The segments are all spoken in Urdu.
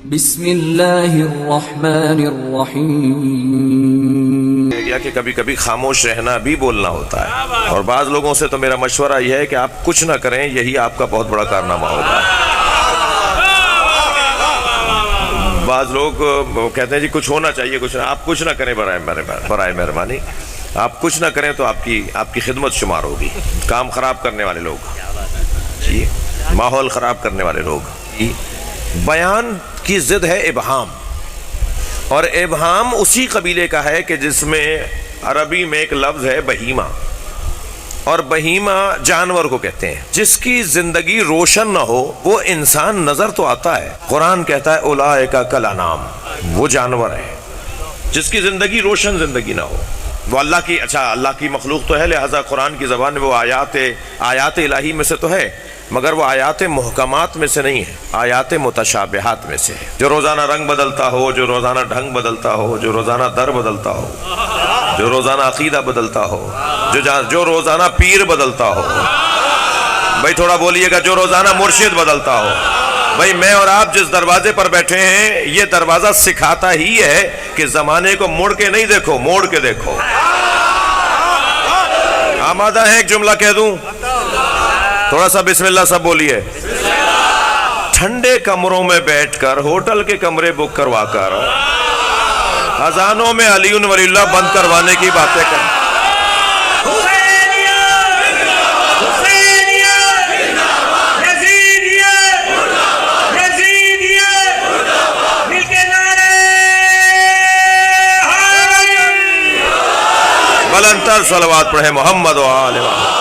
بسم اللہ الرحمن الرحیم. کہ کبھی کبھی خاموش رہنا بھی بولنا ہوتا ہے، اور بعض لوگوں سے تو میرا مشورہ یہ ہے کہ آپ کچھ نہ کریں، یہی آپ کا بہت بڑا کارنامہ ہوگا. بعض لوگ کہتے ہیں جی کچھ ہونا چاہیے، کچھ نہ، آپ کچھ نہ کریں برائے مہربانی. آپ کچھ نہ کریں تو آپ کی خدمت شمار ہوگی. کام خراب کرنے والے لوگ جی، ماحول خراب کرنے والے لوگ جی. بیان کی ضد ہے ابہام، اور ابہام اسی قبیلے کا ہے کہ جس میں عربی میں ایک لفظ ہے بہیمہ، اور بہیمہ جانور کو کہتے ہیں. جس کی زندگی روشن نہ ہو وہ انسان نظر تو آتا ہے، قرآن کہتا ہے اولئک کالانعام، وہ جانور ہے. جس کی زندگی روشن زندگی نہ ہو وہ اللہ کی مخلوق تو ہے، لہذا قرآن کی زبان میں وہ آیات الہی میں سے تو ہے، مگر وہ آیات محکمات میں سے نہیں ہے، آیات متشابہات میں سے ہے. جو روزانہ رنگ بدلتا ہو، جو روزانہ ڈھنگ بدلتا ہو، جو روزانہ در بدلتا ہو، جو روزانہ عقیدہ بدلتا ہو، جو روزانہ پیر بدلتا ہو. بھائی تھوڑا بولیے گا، جو روزانہ مرشد بدلتا ہو. بھائی میں اور آپ جس دروازے پر بیٹھے ہیں، یہ دروازہ سکھاتا ہی ہے کہ زمانے کو مڑ کے نہیں دیکھو، موڑ کے دیکھو. آمادہ ہیں؟ ایک جملہ کہہ دوں، تھوڑا سا بسم اللہ سب بولیے. ٹھنڈے کمروں میں بیٹھ کر، ہوٹل کے کمرے بک کروا کر، اذانوں میں علی ولی اللہ بند کروانے کی باتیں کر. بلندتر صلوات پڑھیں محمد و آل محمد.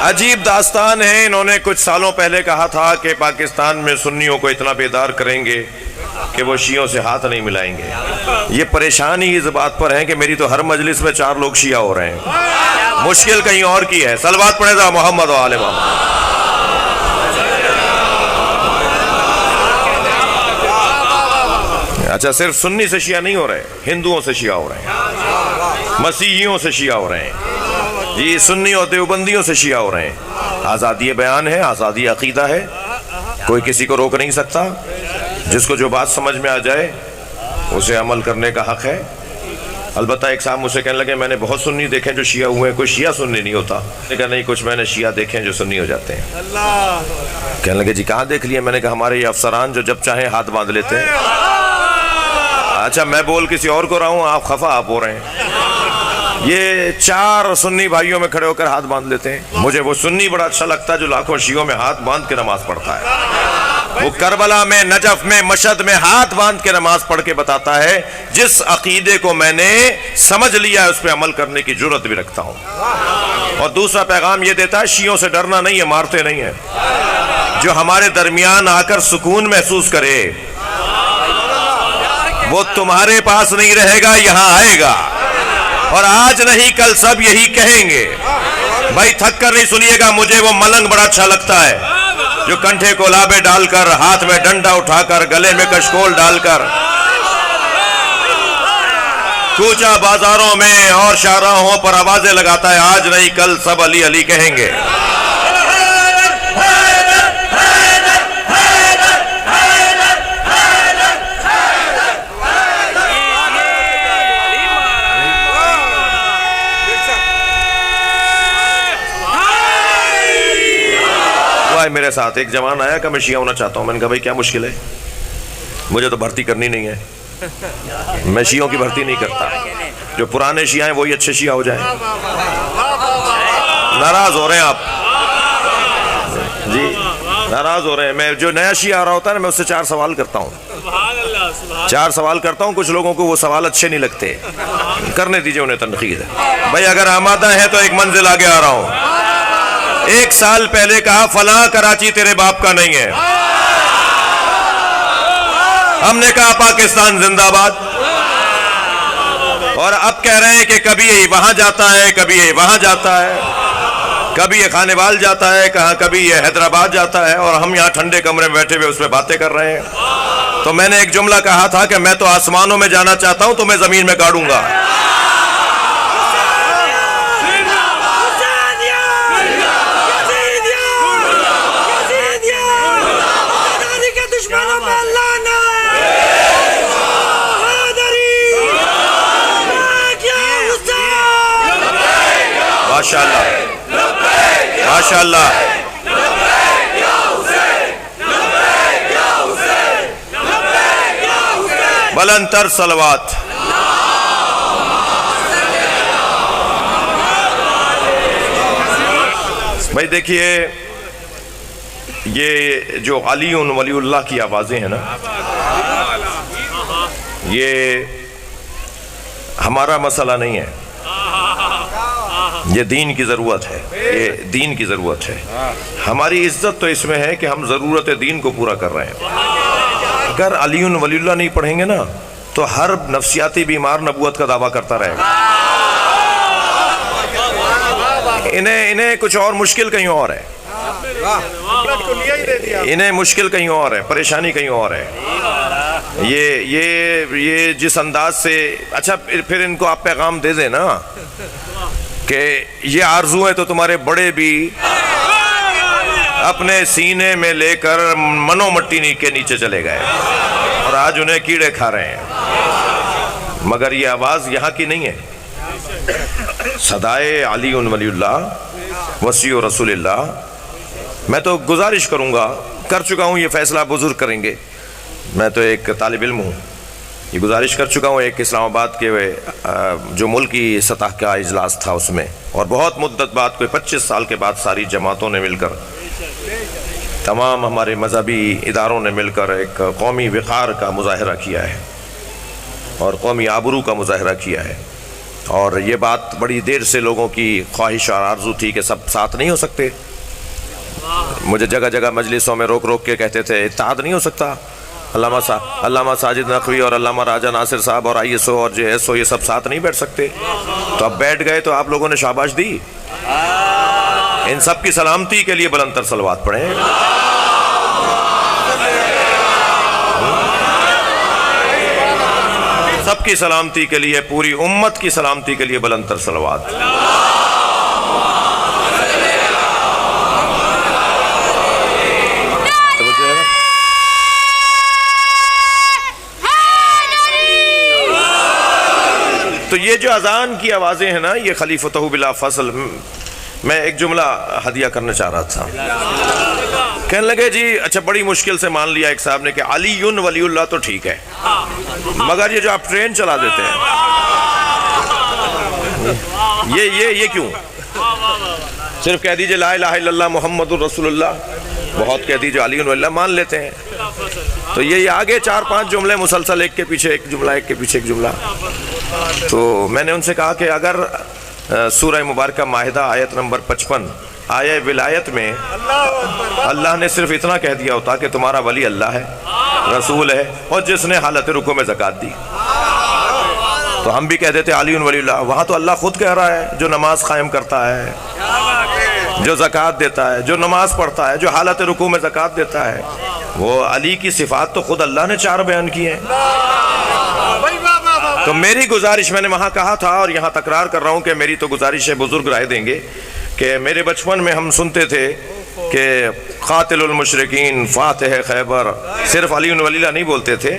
عجیب داستان ہے. انہوں نے کچھ سالوں پہلے کہا تھا کہ پاکستان میں سنیوں کو اتنا بیدار کریں گے کہ وہ شیعوں سے ہاتھ نہیں ملائیں گے. یہ پریشانی اس بات پر ہے کہ میری تو ہر مجلس میں 4 لوگ شیعہ ہو رہے ہیں. مشکل کہیں اور کی ہے. صلوات پڑھیں ذرا محمد و آل محمد. اچھا، صرف سنی سے شیعہ نہیں ہو رہے، ہندوؤں سے شیعہ ہو رہے ہیں، مسیحیوں سے شیعہ ہو رہے ہیں جی، سنی اور دیوبندیوں سے شیعہ ہو رہے ہیں. آزادی بیان ہے، آزادی عقیدہ ہے، کوئی کسی کو روک نہیں سکتا. جس کو جو بات سمجھ میں آ جائے اسے عمل کرنے کا حق ہے. البتہ ایک صاحب مجھ سے کہنے لگے میں نے بہت سنی دیکھیں جو شیعہ ہوئے ہیں، کوئی شیعہ سنی نہیں ہوتا. میں نے کہا نہیں، کچھ میں نے شیعہ دیکھیں جو سنی ہو جاتے ہیں. کہنے لگے جی کہاں دیکھ لیے؟ میں نے کہا ہمارے یہ افسران جو جب چاہیں ہاتھ باندھ لیتے ہیں. اچھا میں بول کسی اور کو رہا ہوں، آپ خفا آپ ہو رہے ہیں. یہ 4 سنی بھائیوں میں کھڑے ہو کر ہاتھ باندھ لیتے ہیں. مجھے وہ سنی بڑا اچھا لگتا ہے جو لاکھوں شیعوں میں ہاتھ باندھ کے نماز پڑھتا ہے. وہ کربلا میں، نجف میں، مشہد میں ہاتھ باندھ کے نماز پڑھ کے بتاتا ہے جس عقیدے کو میں نے سمجھ لیا ہے اس پہ عمل کرنے کی جرت بھی رکھتا ہوں. اور دوسرا پیغام یہ دیتا ہے شیعوں سے ڈرنا نہیں ہے، مارتے نہیں ہیں. جو ہمارے درمیان آ کر سکون محسوس کرے وہ تمہارے پاس نہیں رہے گا، یہاں آئے گا. اور آج نہیں کل سب یہی کہیں گے. بھائی تھک کر نہیں سنیے گا. مجھے وہ ملنگ بڑا اچھا لگتا ہے جو کنٹھے کو لابے ڈال کر، ہاتھ میں ڈنڈا اٹھا کر، گلے میں کشکول ڈال کر کوچہ بازاروں میں اور شاہراہوں پر آوازیں لگاتا ہے آج نہیں کل سب علی علی کہیں گے. میرے ساتھ ایک جوان آیا کہ میں شیعہ ہونا چاہتا ہوں. میں نے کہا بھائی کیا مشکل ہے؟ مجھے تو بھرتی کرنی نہیں ہے، میں شیعوں کی بھرتی نہیں کرتا. جو پرانے شیعہ ہیں وہی اچھے شیعہ ہو جائیں. ناراض ہو رہے ہیں آپ جی، ناراض ہو رہے ہیں. میں جو نیا شیعہ آ رہا ہوتا ہے نا، میں اس سے 4 سوال کرتا ہوں. 4 سوال کرتا ہوں. کچھ لوگوں کو وہ سوال اچھے نہیں لگتے، کرنے دیجئے انہیں تنقید. بھائی اگر آمادہ ہیں تو ایک منزل آگے آ رہا ہوں. 1 سال پہلے کہا فلاں کراچی تیرے باپ کا نہیں ہے. ہم نے کہا پاکستان زندہ باد. اور اب کہہ رہے ہیں کہ کبھی یہ وہاں جاتا ہے، کبھی یہ وہاں جاتا ہے، کبھی یہ خانے وال جاتا ہے، کبھی یہ حیدرآباد جاتا ہے، اور ہم یہاں ٹھنڈے کمرے میں بیٹھے ہوئے اس پہ باتیں کر رہے ہیں. تو میں نے ایک جملہ کہا تھا کہ میں تو آسمانوں میں جانا چاہتا ہوں، تو میں زمین میں گاڑوں گا. ماشاءاللہ. بلند تر صلوات. بھائی دیکھیے یہ جو علی ولی اللہ کی آوازیں ہیں نا، یہ ہمارا مسئلہ نہیں ہے، یہ دین کی ضرورت ہے، یہ دین کی ضرورت ہے. ہماری عزت تو اس میں ہے کہ ہم ضرورت دین کو پورا کر رہے ہیں. اگر علی ولی اللہ نہیں پڑھیں گے نا تو ہر نفسیاتی بیمار نبوت کا دعویٰ کرتا رہے گا. انہیں کچھ اور مشکل کہیں اور ہے، انہیں مشکل کہیں اور ہے، پریشانی کہیں اور ہے. یہ جس انداز سے، اچھا پھر ان کو آپ پیغام دے دیں نا کہ یہ آرزو ہے تو تمہارے بڑے بھی اپنے سینے میں لے کر منو مٹی کے نیچے چلے گئے اور آج انہیں کیڑے کھا رہے ہیں. مگر یہ آواز یہاں کی نہیں ہے. صدائے علی ولی اللہ وصی رسول اللہ. میں تو گزارش کروں گا، کر چکا ہوں، یہ فیصلہ بزرگ کریں گے. میں تو ایک طالب علم ہوں، یہ گزارش کر چکا ہوں ایک اسلام آباد کے جو ملکی سطح کا اجلاس تھا اس میں، اور بہت مدت بعد، کوئی 25 سال کے بعد ساری جماعتوں نے مل کر، تمام ہمارے مذہبی اداروں نے مل کر ایک قومی وقار کا مظاہرہ کیا ہے اور قومی آبرو کا مظاہرہ کیا ہے. اور یہ بات بڑی دیر سے لوگوں کی خواہش اور آرزو تھی کہ سب ساتھ نہیں ہو سکتے. مجھے جگہ جگہ مجلسوں میں روک روک کے کہتے تھے اتحاد نہیں ہو سکتا. علامہ ساجد نقوی اور علامہ راجہ ناصر صاحب اور ISO اور JSO یہ سب ساتھ نہیں بیٹھ سکتے. تو اب بیٹھ گئے تو آپ لوگوں نے شاباش دی. ان سب کی سلامتی کے لیے بلند تر صلوات پڑھیں. سب کی سلامتی کے لیے، پوری امت کی سلامتی کے لیے بلند تر صلوات. تو یہ جو اذان کی آوازیں ہیں نا، یہ خلیفتہ بلا فصل. میں ایک جملہ ہدیہ کرنا چاہ رہا تھا. کہنے لگے جی اچھا بڑی مشکل سے مان لیا ایک صاحب نے کہ علی ولی اللہ تو ٹھیک ہے، مگر یہ جو آپ ٹرین چلا دیتے ہیں یہ کیوں؟ صرف کہہ دیجئے لا الہ الا اللہ محمد الرسول اللہ، بہت کہہ دیجئے علی ولی اللہ، مان لیتے ہیں. تو یہ آگے 4-5 جملے مسلسل ایک کے پیچھے ایک جملہ، ایک کے پیچھے ایک جملہ. تو میں نے ان سے کہا کہ اگر سورہ مبارکہ مائدہ آیت نمبر 55 آیہ ولایت میں اللہ نے صرف اتنا کہہ دیا ہوتا کہ تمہارا ولی اللہ ہے، رسول ہے، اور جس نے حالت رکوع میں زکوٰۃ دی، تو ہم بھی کہہ دیتے علی ولی اللہ. وہاں تو اللہ خود کہہ رہا ہے جو نماز قائم کرتا ہے، جو زکوٰۃ دیتا ہے، جو نماز پڑھتا ہے، جو حالت رکوع میں زکوٰۃ دیتا ہے، وہ علی کی صفات تو خود اللہ نے 4 بیان کی ہیں. تو میری گزارش، میں نے وہاں کہا تھا اور یہاں تکرار کر رہا ہوں کہ میری تو گزارش ہے، بزرگ رائے دیں گے، کہ میرے بچپن میں ہم سنتے تھے کہ قاتل المشرکین، فاتح خیبر، صرف علی ولی اللہ نہیں بولتے تھے،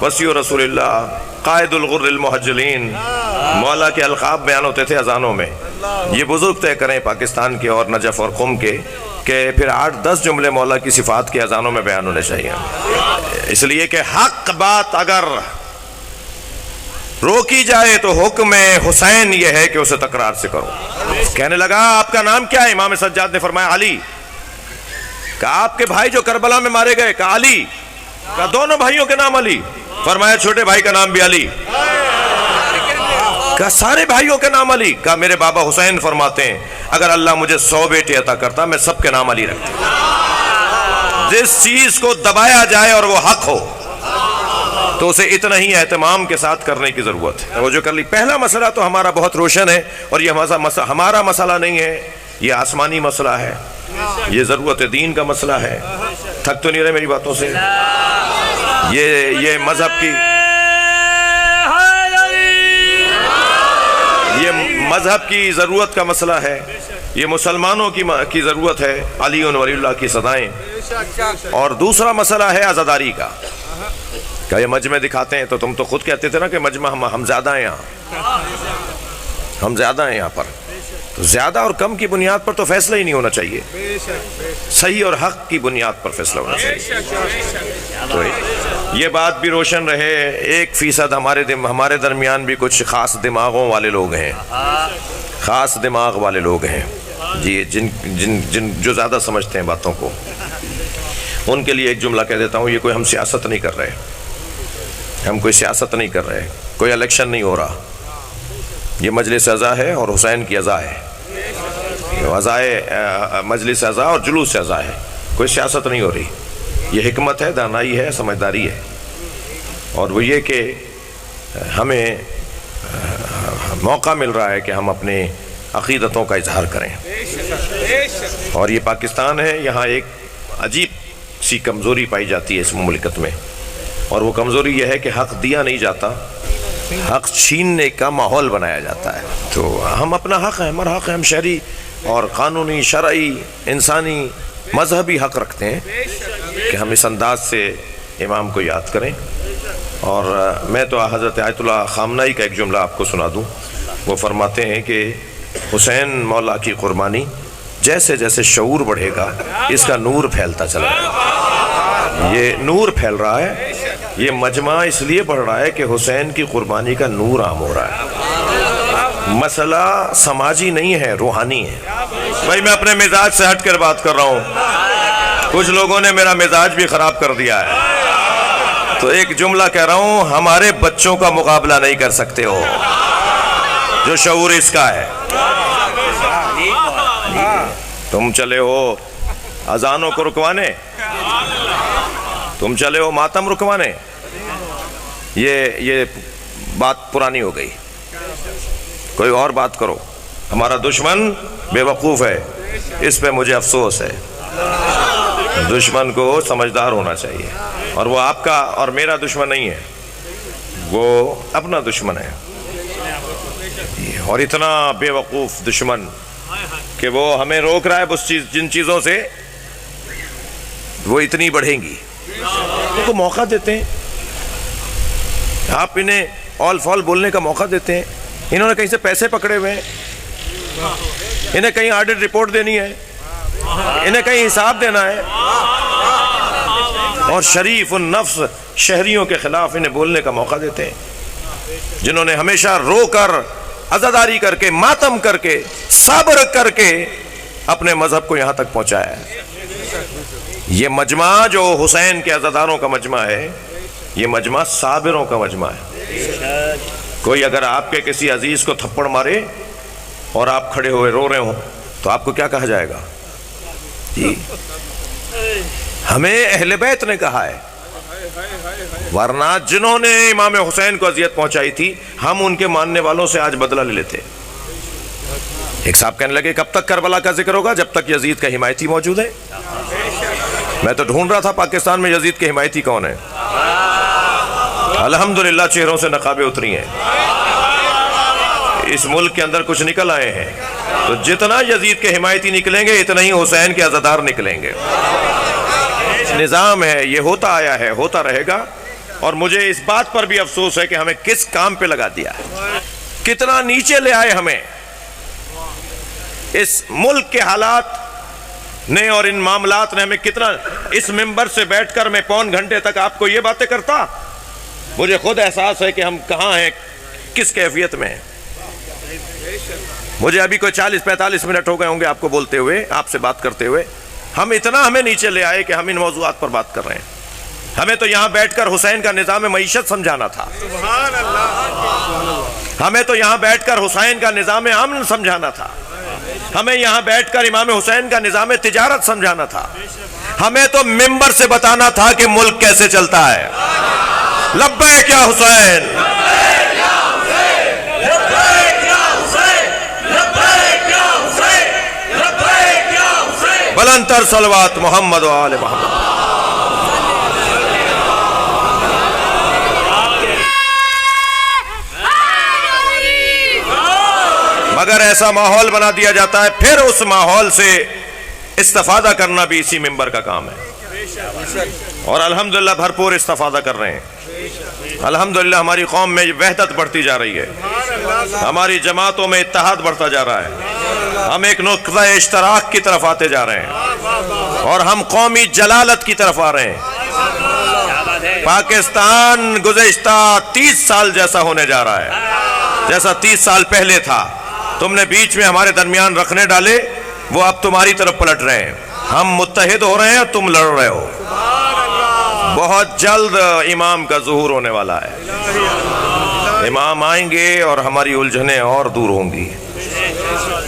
وصی رسول اللہ، قائد الغر المحجلین، مولا کے القاب بیان ہوتے تھے اذانوں میں. یہ بزرگ طے کریں پاکستان کے اور نجف اور قم کے کہ پھر 8-10 جملے مولا کی صفات کے اذانوں میں بیان ہونے چاہیے. اس لیے کہ حق بات اگر روکی جائے تو حکم حسین یہ ہے کہ اسے تکرار سے کرو. کہنے لگا آپ کا نام کیا ہے؟ امام سجاد نے فرمایا علی. کہا آپ کے بھائی جو کربلا میں مارے گئے؟ کہا علی. کہا دونوں بھائیوں کے نام علی؟ فرمایا چھوٹے بھائی کا نام بھی علی. کہا سارے بھائیوں کے نام علی؟ کہا میرے بابا حسین فرماتے ہیں اگر اللہ مجھے 100 بیٹے عطا کرتا میں سب کے نام علی رکھتا. جس چیز کو دبایا جائے اور وہ حق ہو تو اسے اتنا ہی اہتمام کے ساتھ کرنے کی ضرورت ہے. وہ جو کر لی. پہلا مسئلہ تو ہمارا بہت روشن ہے، اور یہ ہمارا مسئلہ نہیں ہے، یہ آسمانی مسئلہ ہے، یہ ضرورت دین کا مسئلہ ہے. تھک تو نہیں رہے میری باتوں سے؟ یہ مذہب کی، یہ مذہب کی ضرورت کا مسئلہ ہے، یہ مسلمانوں کی ضرورت ہے، علی ولی اللہ کی صدائیں. اور دوسرا مسئلہ ہے عزاداری کا. کہ یہ مجمع دکھاتے ہیں تو تم تو خود کہتے تھے نا کہ مجمع ہم زیادہ ہیں یہاں، ہم زیادہ ہیں یہاں پر. تو زیادہ اور کم کی بنیاد پر تو فیصلہ ہی نہیں ہونا چاہیے، صحیح اور حق کی بنیاد پر فیصلہ ہونا چاہیے۔ تو یہ بات بھی روشن رہے، 1% ہمارے درمیان بھی کچھ خاص دماغوں والے لوگ ہیں، خاص دماغ والے لوگ ہیں جی، جو زیادہ سمجھتے ہیں باتوں کو۔ ان کے لیے ایک جملہ کہہ دیتا ہوں، یہ کوئی ہم سیاست نہیں کر رہے، ہم کوئی سیاست نہیں کر رہے، کوئی الیکشن نہیں ہو رہا، یہ مجلس اعضاء ہے اور حسین کی اعضاء ہے، مجلس اعضاء اور جلوس اعضاء ہے، کوئی سیاست نہیں ہو رہی۔ یہ حکمت ہے، دانائی ہے، سمجھداری ہے، اور وہ یہ کہ ہمیں موقع مل رہا ہے کہ ہم اپنے عقیدتوں کا اظہار کریں۔ اور یہ پاکستان ہے، یہاں ایک عجیب سی کمزوری پائی جاتی ہے اس مملکت میں، اور وہ کمزوری یہ ہے کہ حق دیا نہیں جاتا، حق چھیننے کا ماحول بنایا جاتا ہے۔ تو ہم اپنا حق ہے، ہمارا حق ہے، ہم شہری اور قانونی، شرعی، انسانی، مذہبی حق رکھتے ہیں کہ ہم اس انداز سے امام کو یاد کریں۔ اور میں تو حضرت آیت اللہ خامنائی کا ایک جملہ آپ کو سنا دوں، وہ فرماتے ہیں کہ حسین مولا کی قربانی، جیسے جیسے شعور بڑھے گا اس کا نور پھیلتا چلا جائے گا۔ یہ نور پھیل رہا ہے، یہ مجمع اس لیے بڑھ رہا ہے کہ حسین کی قربانی کا نور عام ہو رہا ہے۔ مسئلہ سماجی نہیں ہے، روحانی ہے۔ بھائی میں اپنے مزاج سے ہٹ کر بات کر رہا ہوں، کچھ لوگوں نے میرا مزاج بھی خراب کر دیا ہے، تو ایک جملہ کہہ رہا ہوں، ہمارے بچوں کا مقابلہ نہیں کر سکتے ہو جو شعور اس کا ہے۔ تم چلے ہو اذانوں کو رکوانے، تم چلے ہو ماتم رکوانے، یہ بات پرانی ہو گئی، کوئی اور بات کرو۔ ہمارا دشمن بے وقوف ہے، اس پہ مجھے افسوس ہے۔ دشمن کو سمجھدار ہونا چاہیے، اور وہ آپ کا اور میرا دشمن نہیں ہے، وہ اپنا دشمن ہے، اور اتنا بے وقوف دشمن کہ وہ ہمیں روک رہا ہے جن چیزوں سے وہ اتنی بڑھیں گی، ان کو موقع دیتے ہیں، آپ انہیں آل فال بولنے کا موقع دیتے ہیں۔ انہوں نے کہیں سے پیسے پکڑے ہوئے ہیں، انہیں کہیں آڈٹ رپورٹ دینی ہے، انہیں کہیں حساب دینا ہے، اور شریف النفس شہریوں کے خلاف انہیں بولنے کا موقع دیتے ہیں، جنہوں نے ہمیشہ رو کر، عزاداری کر کے، ماتم کر کے، صبر کر کے اپنے مذہب کو یہاں تک پہنچایا ہے۔ یہ مجمع جو حسین کے عزاداروں کا مجمع ہے، یہ مجمع صابروں کا مجمع ہے۔ کوئی اگر آپ کے کسی عزیز کو تھپڑ مارے اور آپ کھڑے ہوئے رو رہے ہوں تو آپ کو کیا کہا جائے گا؟ جی ہمیں اہل بیت نے کہا ہے، ورنہ جنہوں نے امام حسین کو اذیت پہنچائی تھی ہم ان کے ماننے والوں سے آج بدلہ لے لیتے۔ ایک صاحب کہنے لگے کب تک کربلا کا ذکر ہوگا؟ جب تک یزید کا حمایتی موجود ہے۔ میں تو ڈھونڈ رہا تھا پاکستان میں یزید کے حمایتی کون ہے، الحمدللہ چہروں سے نقابیں اتری ہیں، اس ملک کے اندر کچھ نکل آئے ہیں، تو جتنا یزید کے حمایتی نکلیں گے اتنا ہی حسین کے عزادار نکلیں گے۔ نظام ہے، یہ ہوتا آیا ہے، ہوتا رہے گا، اور مجھے اس بات پر بھی افسوس ہے کہ ہمیں کس کام پہ لگا دیا ہے، کتنا نیچے لے آئے ہمیں اس ملک کے حالات نے اور ان معاملات نے، ہمیں کتنا، اس ممبر سے بیٹھ کر میں پون گھنٹے تک آپ کو یہ باتیں کرتا، مجھے خود احساس ہے کہ ہم کہاں ہیں، کس کیفیت میں ہیں۔ مجھے ابھی کوئی 40-45 منٹ ہو گئے ہوں گے آپ کو بولتے ہوئے، آپ سے بات کرتے ہوئے، ہمیں نیچے لے آئے کہ ہم ان موضوعات پر بات کر رہے ہیں۔ ہمیں تو یہاں بیٹھ کر حسین کا نظام معیشت سمجھانا تھا، ہمیں تو یہاں بیٹھ کر حسین کا نظام امن سمجھانا تھا، ہمیں یہاں بیٹھ کر امام حسین کا نظام تجارت سمجھانا تھا، ہمیں تو ممبر سے بتانا تھا کہ ملک کیسے چلتا ہے۔ لبیک یا حسین، بلند تر صلوات محمد و آل محمد۔ مگر ایسا ماحول بنا دیا جاتا ہے، پھر اس ماحول سے استفادہ کرنا بھی اسی ممبر کا کام ہے، اور الحمدللہ بھرپور استفادہ کر رہے ہیں۔ الحمدللہ ہماری قوم میں وحدت بڑھتی جا رہی ہے، ہماری جماعتوں میں اتحاد بڑھتا جا رہا ہے، ہم ایک نقطہ اشتراک کی طرف آتے جا رہے ہیں اور ہم قومی جلالت کی طرف آ رہے ہیں۔ پاکستان گزشتہ 30 سال جیسا ہونے جا رہا ہے، جیسا 30 سال پہلے تھا۔ تم نے بیچ میں ہمارے درمیان رکھنے ڈالے، وہ اب تمہاری طرف پلٹ رہے ہیں۔ ہم متحد ہو رہے ہیں، تم لڑ رہے ہو۔ بہت جلد امام کا ظہور ہونے والا ہے۔ امام آئیں گے اور ہماری الجھنیں اور دور ہوں گی،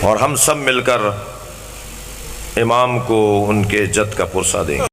اور ہم سب مل کر امام کو ان کے جد کا پرسہ دیں گے۔